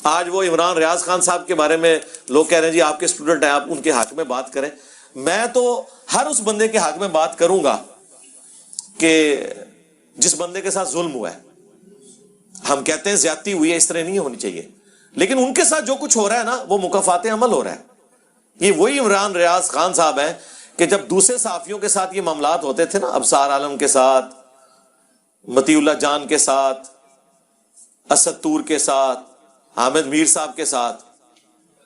آج وہ عمران ریاض خان صاحب کے بارے میں لوگ کہہ رہے ہیں جی آپ کے اسٹوڈنٹ ہیں، آپ ان کے حق میں بات کریں. میں تو ہر اس بندے کے حق میں بات کروں گا کہ جس بندے کے ساتھ ظلم ہوا ہے. ہم کہتے ہیں زیادتی ہوئی ہے، اس طرح نہیں ہونی چاہیے، لیکن ان کے ساتھ جو کچھ ہو رہا ہے نا وہ مکافات عمل ہو رہا ہے. یہ وہی عمران ریاض خان صاحب ہیں کہ جب دوسرے صحافیوں کے ساتھ یہ معاملات ہوتے تھے نا، ابصار عالم کے ساتھ، مطیع اللہ جان کے ساتھ، اسد طور کے ساتھ، حامد میر صاحب کے ساتھ،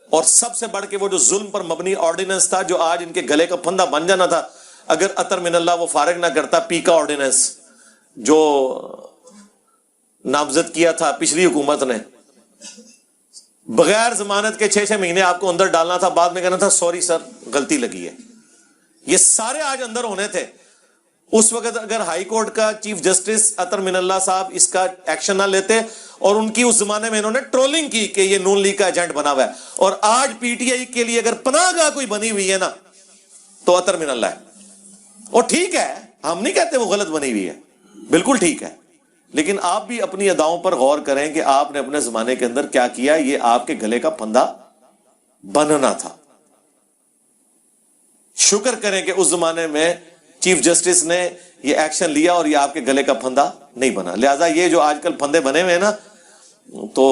اور سب سے بڑھ کے وہ جو ظلم پر مبنی آرڈیننس تھا جو آج ان کے گلے کا پھندا بن جانا تھا اگر اطہر من اللہ وہ فارغ نہ کرتا، پی کا آرڈیننس جو نامزد کیا تھا پچھلی حکومت نے، بغیر ضمانت کے 6 مہینے آپ کو اندر ڈالنا تھا، بعد میں کہنا تھا سوری سر غلطی لگی ہے. یہ سارے آج اندر ہونے تھے. اس وقت اگر ہائی کورٹ کا چیف جسٹس اطہر من اللہ صاحب اس کا ایکشن نہ لیتے، اور ان کی اس زمانے میں انہوں نے ٹرولنگ کی کہ یہ نون لیگ کا ایجنٹ بنا ہوا ہے، اور آج پی ٹی آئی کے لیے اگر پناہ گاہ کوئی بنی ہوئی ہے نا تو اطہر من اللہ ہے. اور ٹھیک ہے، ہم نہیں کہتے وہ غلط بنی ہوئی ہے، بالکل ٹھیک ہے، لیکن آپ بھی اپنی اداؤں پر غور کریں کہ آپ نے اپنے زمانے کے اندر کیا کیا. یہ آپ کے گلے کا پھندا بننا تھا. شکر کریں کہ اس زمانے میں چیف جسٹس نے یہ ایکشن لیا اور یہ آپ کے گلے کا پھندا نہیں بنا. لہذا یہ جو آج کل پھندے بنے ہوئے ہیں نا، تو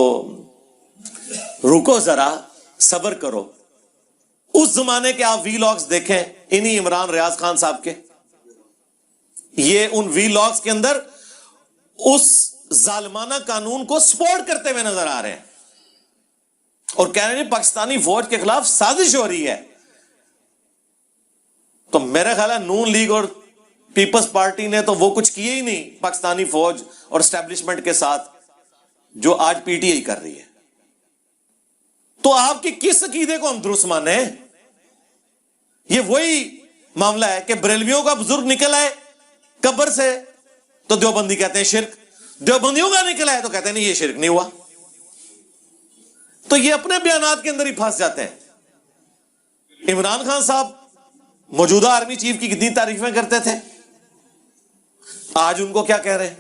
رکو ذرا، صبر کرو. اس زمانے کے آپ وی لاگز دیکھیں انہی عمران ریاض خان صاحب کے، یہ ان وی لاگز کے اندر اس ظالمانہ قانون کو سپورٹ کرتے ہوئے نظر آ رہے ہیں اور کہہ رہے ہیں پاکستانی فوج کے خلاف سازش ہو رہی ہے. تو میرا خیال ہے نون لیگ اور پیپلز پارٹی نے تو وہ کچھ کیے ہی نہیں پاکستانی فوج اور اسٹیبلشمنٹ کے ساتھ جو آج پی ٹی آئی کر رہی ہے. تو آپ کی کس عقیدے کو ہم درست مانیں؟ یہ وہی معاملہ ہے کہ بریلویوں کا بزرگ نکل آئے قبر سے تو دیوبندی کہتے ہیں شرک، دیوبندیوں کا نکل آئے تو کہتے ہیں نہیں یہ شرک نہیں ہوا. تو یہ اپنے بیانات کے اندر ہی پھنس جاتے ہیں. عمران خان صاحب موجودہ آرمی چیف کی کتنی تعریفیں کرتے تھے، آج ان کو کیا کہہ رہے ہیں؟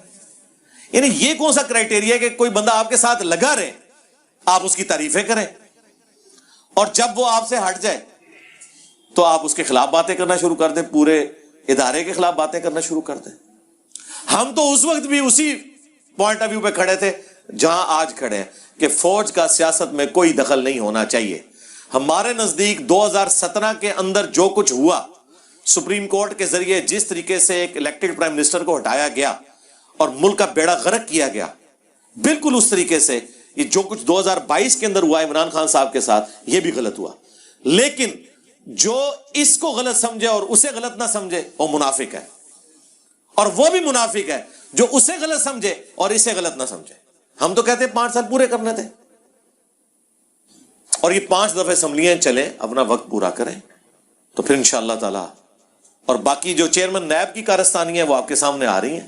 یعنی یہ کون سا کرائٹیریا ہے کہ کوئی بندہ آپ کے ساتھ لگا رہے آپ اس کی تعریفیں کریں، اور جب وہ آپ سے ہٹ جائے تو آپ اس کے خلاف باتیں کرنا شروع کر دیں، پورے ادارے کے خلاف باتیں کرنا شروع کر دیں. ہم تو اس وقت بھی اسی پوائنٹ آف ویو پہ کھڑے تھے جہاں آج کھڑے ہیں کہ فوج کا سیاست میں کوئی دخل نہیں ہونا چاہیے. ہمارے نزدیک 2017 کے اندر جو کچھ ہوا، سپریم کورٹ کے ذریعے جس طریقے سے ایک الیکٹڈ پرائم منسٹر کو ہٹایا گیا اور ملک کا بیڑا غرق کیا گیا، بالکل اس طریقے سے یہ جو کچھ 2022 کے اندر ہوا عمران خان صاحب کے ساتھ، یہ بھی غلط ہوا. لیکن جو اس کو غلط سمجھے اور اسے غلط نہ سمجھے وہ منافق ہے، اور وہ بھی منافق ہے جو اسے غلط سمجھے اور اسے غلط نہ سمجھے. ہم تو کہتے ہیں 5 سال پورے کرنے تھے، اور یہ 5 دفعہ اسمبلیاں چلیں، اپنا وقت پورا کریں، تو پھر انشاءاللہ تعالی. اور باقی جو چیئرمین نیب کی کارستانی ہے وہ آپ کے سامنے آ رہی ہیں،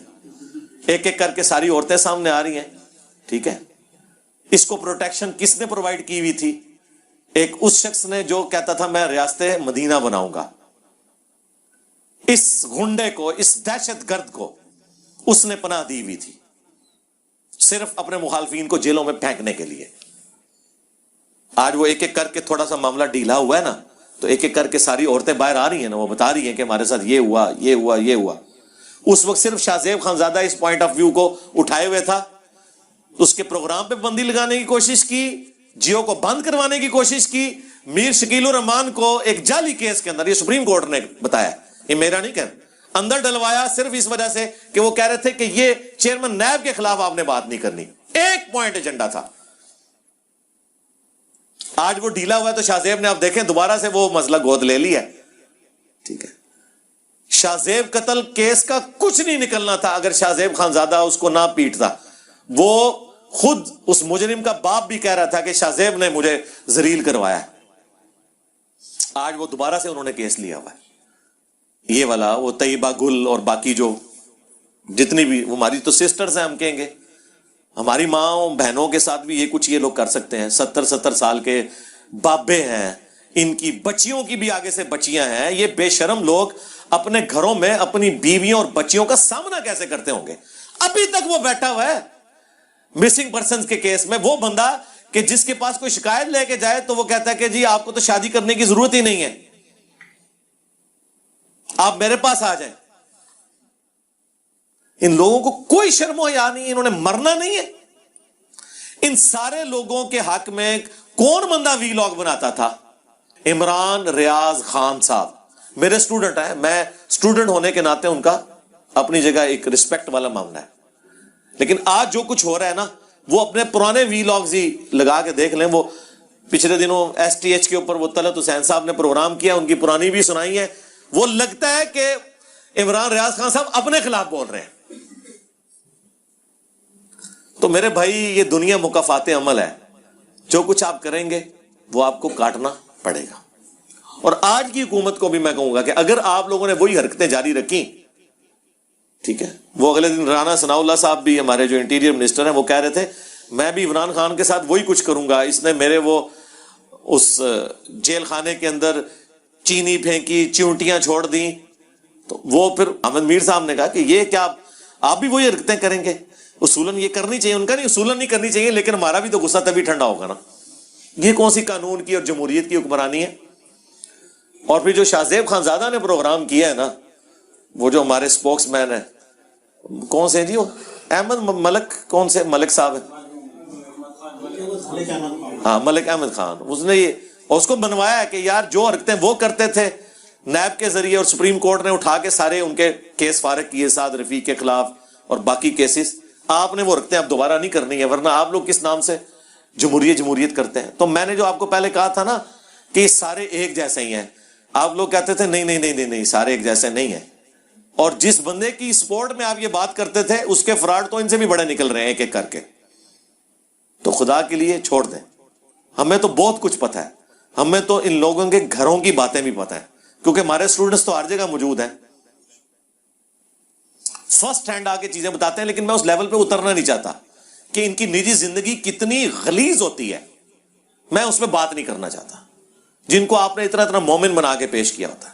ایک ایک کر کے ساری عورتیں سامنے آ رہی ہیں. ٹھیک ہے، اس کو پروٹیکشن کس نے پرووائڈ کی ہوئی تھی؟ ایک اس شخص نے جو کہتا تھا میں ریاست مدینہ بناؤں گا. اس گنڈے کو، اس دہشت گرد کو اس نے پناہ دی ہوئی تھی صرف اپنے مخالفین کو جیلوں میں پھینکنے کے لیے. آج وہ ایک ایک کر کے تھوڑا سا معاملہ ڈھیلا ہوا ہے نا، تو ایک ایک کر کے ساری عورتیں باہر آ رہی ہیں نا، وہ بتا رہی ہیں کہ ہمارے ساتھ یہ ہوا، یہ ہوا، یہ ہوا. اس وقت صرف شاہ زیب خانزادہ اس پوائنٹ آف ویو کو اٹھائے ہوئے تھا، اس کے پروگرام پہ بندی لگانے کی کوشش کی، جیو کو بند کروانے کی کوشش کی. میر شکیل الرحمان کو ایک جعلی کیس کے اندر، یہ سپریم کورٹ نے بتایا، یہ میرا نہیں کہنا، اندر ڈلوایا صرف اس وجہ سے کہ وہ کہہ رہے تھے کہ یہ چیئرمین نیب کے خلاف آپ نے بات نہیں کرنی. ایک پوائنٹ ایجنڈا تھا. آج وہ ڈھیلا ہوا ہے تو شاہ زیب نے آپ دیکھیں دوبارہ سے وہ مسئلہ گود لے لیا. ٹھیک ہے، شاہ زیب قتل کیس کا کچھ نہیں نکلنا تھا اگر شاہ زیب خانزادہ اس کو نہ پیٹتا. وہ خود اس مجرم کا باپ بھی کہہ رہا تھا کہ شاہ زیب نے مجھے ذلیل کروایا ہے. آج وہ دوبارہ سے انہوں نے کیس لیا ہوا ہے، یہ والا. وہ طیبہ گل اور باقی جو جتنی بھی ہماری تو سسٹرز ہیں، ہم کہیں گے ہماری ماں بہنوں کے ساتھ بھی یہ کچھ یہ لوگ کر سکتے ہیں. 70 سال کے بابے ہیں، ان کی بچیوں کی بھی آگے سے بچیاں ہیں. یہ بے شرم لوگ اپنے گھروں میں اپنی بیویوں اور بچیوں کا سامنا کیسے کرتے ہوں گے؟ ابھی تک وہ بیٹھا ہوا ہے مسنگ پرسنز کے کیس میں، وہ بندہ کہ جس کے پاس کوئی شکایت لے کے جائے تو وہ کہتا ہے کہ جی آپ کو تو شادی کرنے کی ضرورت ہی نہیں ہے، آپ میرے پاس آ جائیں۔ ان لوگوں کو کوئی شرم و حیا نہیں، انہوں نے مرنا نہیں ہے۔ ان سارے لوگوں کے حق میں کون بندہ وی لاگ بناتا تھا؟ عمران ریاض خان صاحب میرے سٹوڈنٹ ہیں، میں سٹوڈنٹ ہونے کے ناطے ان کا اپنی جگہ ایک رسپیکٹ والا معاملہ ہے، لیکن آج جو کچھ ہو رہا ہے نا، وہ اپنے پرانے وی لاگز ہی لگا کے دیکھ لیں۔ وہ پچھلے دنوں ایس ٹی ایچ کے اوپر وہ طلعت حسین صاحب نے پروگرام کیا، ان کی پرانی بھی سنائی ہے۔ وہ لگتا ہے کہ عمران ریاض خان صاحب اپنے خلاف بول رہے ہیں۔ تو میرے بھائی یہ دنیا مکافات عمل ہے، جو کچھ آپ کریں گے وہ آپ کو کاٹنا پڑے گا۔ اور آج کی حکومت کو بھی میں کہوں گا کہ اگر آپ لوگوں نے وہی حرکتیں جاری رکھی، ٹھیک ہے، وہ اگلے دن رانا ثناء اللہ صاحب بھی ہمارے جو انٹیریئر منسٹر ہیں وہ کہہ رہے تھے میں بھی عمران خان کے ساتھ وہی کچھ کروں گا، اس نے میرے وہ اس جیل خانے کے اندر چینی پھینکی، چیونٹیاں چھوڑ دیں۔ تو وہ پھر احمد میر صاحب نے کہا کہ یہ کیا آپ بھی وہی حرکتیں کریں گے؟ اصولاً یہ کرنی چاہیے، ان کا نہیں، اصولاً نہیں کرنی چاہیے، لیکن ہمارا بھی تو غصہ تبھی ٹھنڈا ہوگا نا۔ یہ کون سی قانون کی اور جمہوریت کی حکمرانی ہے؟ اور پھر جو شاہ زیب خانزادہ نے پروگرام کیا ہے نا، وہ جو ہمارے سپوکس مین ہیں، کون سے جی وہ احمد ملک، کون سے ملک صاحب ہیں، ہاں ملک احمد خان، اس نے یہ اس کو بنوایا ہے کہ یار جو حرکتیں وہ کرتے تھے نیب کے ذریعے، اور سپریم کورٹ نے اٹھا کے سارے ان کے کیس فارغ کیے سعد رفیق کے خلاف اور باقی کیسز، آپ نے وہ حرکتیں اب دوبارہ نہیں کرنی ہے، ورنہ آپ لوگ کس نام سے جمہوریت کرتے ہیں؟ تو میں نے جو آپ کو پہلے کہا تھا نا کہ یہ سارے ایک جیسے ہی ہیں، آپ لوگ کہتے تھے نہیں سارے ایک جیسے نہیں ہیں، اور جس بندے کی سپورٹ میں آپ یہ بات کرتے تھے اس کے فراڈ تو ان سے بھی بڑے نکل رہے ہیں ایک ایک کر کے۔ تو خدا کے لیے چھوڑ دیں، ہمیں تو بہت کچھ پتہ ہے، ہمیں تو ان لوگوں کے گھروں کی باتیں بھی پتہ ہیں، کیونکہ ہمارے اسٹوڈنٹس تو ہر جگہ موجود ہیں، فرسٹ ہینڈ آ کے چیزیں بتاتے ہیں، لیکن میں اس لیول پہ اترنا نہیں چاہتا کہ ان کی نجی زندگی کتنی غلیظ ہوتی ہے، میں اس پہ بات نہیں کرنا چاہتا، جن کو آپ نے اتنا مومن بنا کے پیش کیا ہوتا ہے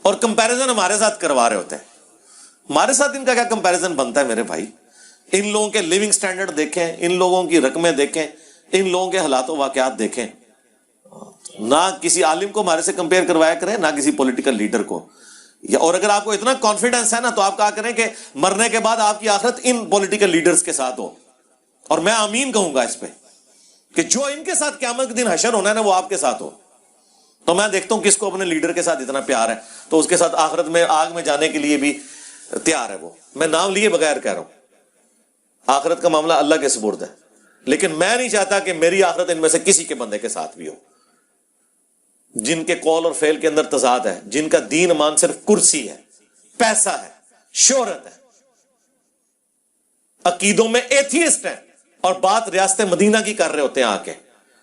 اور کمپیریزن ہمارے ساتھ کروا رہے ہوتے ہیں۔ ہمارے ساتھ ان کا کیا کمپیریزن بنتا ہے میرے بھائی؟ ان لوگوں کے لیونگ سٹینڈرڈ دیکھیں، ان لوگوں کی رقمیں دیکھیں، ان لوگوں کے حالات و واقعات دیکھیں، نہ کسی عالم کو ہمارے سے کمپیئر کروایا کریں، نہ کسی پولیٹیکل لیڈر کو۔ اور اگر آپ کو اتنا کانفیڈنس ہے نا تو آپ کہا کریں کہ مرنے کے بعد آپ کی آخرت ان پولیٹیکل لیڈرز کے ساتھ ہو، اور میں آمین کہوں گا اس پہ کہ جو ان کے ساتھ قیامت کے دن حشر ہونا ہے نا وہ آپ کے ساتھ ہو۔ تو میں دیکھتا ہوں کس کو اپنے لیڈر کے ساتھ اتنا پیار ہے تو اس کے ساتھ آخرت میں آگ میں جانے کے لیے بھی تیار ہے۔ وہ میں نام لیے بغیر کہہ رہا ہوں، آخرت کا معاملہ اللہ کے سپرد ہے، لیکن میں نہیں چاہتا کہ میری آخرت ان میں سے کسی کے بندے کے ساتھ بھی ہو جن کے قول اور فعل کے اندر تضاد ہے، جن کا دین ایمان صرف کرسی ہے، پیسہ ہے، شہرت ہے، عقیدوں میں ایتھیسٹ ہیں، اور بات ریاست مدینہ کی کر رہے ہوتے ہیں آ کے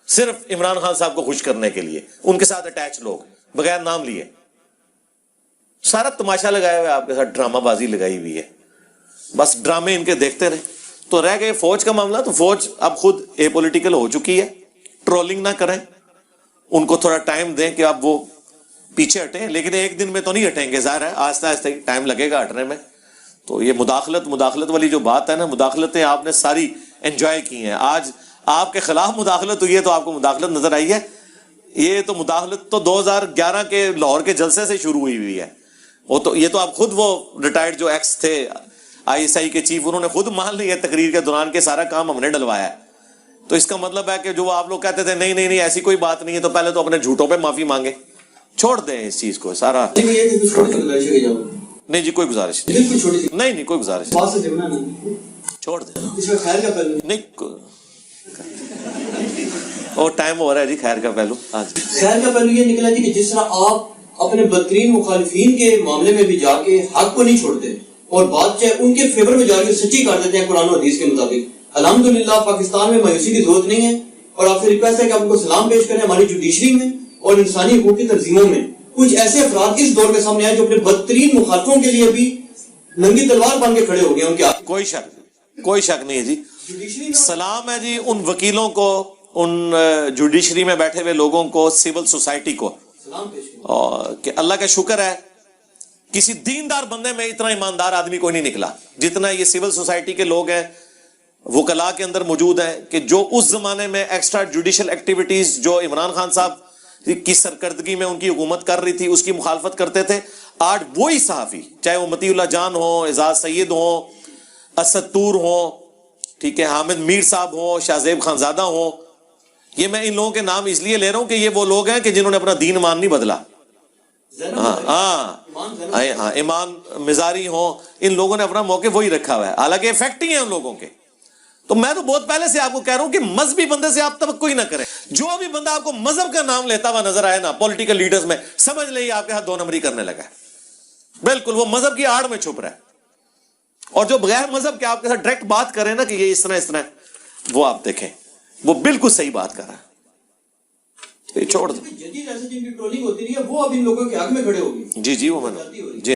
صرف عمران خان صاحب کو خوش کرنے کے لیے، ان کے ساتھ اٹیچ لوگ بغیر نام لیے، سارا تماشا لگایا ہوا ہے آپ کے ساتھ، ڈرامہ بازی لگائی ہوئی ہے، بس ڈرامے ان کے دیکھتے رہے۔ تو رہ گئے فوج کا معاملہ، تو فوج اب خود اے پولیٹیکل ہو چکی ہے، ٹرولنگ نہ کریں، ان کو تھوڑا ٹائم دیں کہ اب وہ پیچھے ہٹیں، لیکن ایک دن میں تو نہیں ہٹیں گے، ظاہر ہے آہستہ آہستہ ٹائم لگے گا ہٹنے میں۔ تو یہ مداخلت والی جو بات ہے نا، مداخلتیں آپ نے ساری انجوائے کی ہیں، آج آپ کے خلاف مداخلت ہوئی ہے تو آپ کو مداخلت نظر آئی ہے، یہ تو مداخلت تو 2011 کے لاہور کے جلسے سے شروع ہوئی ہے، وہ تو یہ تو آپ خود وہ ریٹائرڈ جو ایکس تھے آئی ایس آئی کے چیف، انہوں نے خود مان لی ہے تقریر کے دوران کہ سارا کام ہم نے ڈلوایا ہے۔ تو اس کا مطلب ہے کہ جو آپ لوگ کہتے تھے نہیں ایسی کوئی بات نہیں ہے، تو پہلے تو اپنے جھوٹوں پہ معافی مانگے، چھوڑ دیں اس چیز کو سارا۔ نہیں جی کوئی گزارش نہیں کوئی گزارش چھوڑ دیں، نہیں اور ٹائم ہو رہا ہے جی۔ خیر کا پہلو، ہاں جی خیر کا پہلو یہ نکلا جی کہ جس طرح آپ اپنے بدترین مخالفین کے معاملے میں بھی جا کے حق کو نہیں چھوڑتے اور بات چاہے ان کے فیور میں جا کے سچی کر دیتے ہیں قرآن و حدیث کے مطابق، الحمدللہ پاکستان میں مایوسی کی ضرورت نہیں ہے، اور آپ سے ریکویسٹ ہے کہ آپ ان کو سلام پیش کریں۔ ہماری جوڈیشری میں اور انسانی حقوق کی تنظیموں میں کچھ ایسے افراد اس دور کے سامنے آئے جو اپنے بدترین مخالفوں کے لیے بھی ننگی تلوار بن کے کھڑے ہو گئے، ان کے کوئی شک نہیں ہے جی۔ سلام ہے جی ان وکیلوں کو، ان جوڈیشری میں بیٹھے ہوئے لوگوں کو، سول سوسائٹی کو، اور کہ اللہ کا شکر ہے کسی دیندار بندے میں اتنا ایماندار آدمی کوئی نہیں نکلا جتنا یہ سول سوسائٹی کے لوگ ہیں، وکلاء کے اندر موجود ہیں کہ جو اس زمانے میں ایکسٹرا جوڈیشل ایکٹیویٹیز جو عمران خان صاحب کی سرکردگی میں ان کی حکومت کر رہی تھی اس کی مخالفت کرتے تھے، آج وہی صحافی، چاہے وہ مطیع اللہ جان ہو، اعزاز سید ہو، اسد طور ہو، ٹھیک ہے، حامد میر صاحب ہو، شاہ زیب خانزادہ ہو، یہ میں ان لوگوں کے نام اس لیے لے رہا ہوں کہ یہ وہ لوگ ہیں کہ جنہوں نے اپنا دین ایمان نہیں بدلا. ہاں ایمان مزاری ہوں، ان لوگوں نے اپنا موقع وہی رکھا ہوا ہے، حالانکہ افیکٹ ہی ہیں ان لوگوں کے. تو میں تو بہت پہلے سے آپ کو کہہ رہا ہوں کہ مذہبی بندے سے آپ توقع ہی نہ کریں. جو بھی بندہ آپ کو مذہب کا نام لیتا ہوا نظر آئے نا پولیٹیکل لیڈرز میں، سمجھ لیں آپ کے ہاتھ 2 نمبری کرنے لگا ہے. بالکل وہ مذہب کی آڑ میں چھپ رہا ہے. اور جو بغیر مذہب کے آپ کے ساتھ ڈائریکٹ بات کریں نا کہ یہ اس طرح وہ آپ دیکھیں وہ بالکل صحیح بات کر رہا ہے. چھوڑ دو جدید ایسے جن کی ٹرولنگ ہوتی رہی ہے وہ اب ان لوگوں کے حق میں کھڑے ہوگی. جی وہ میں نے جی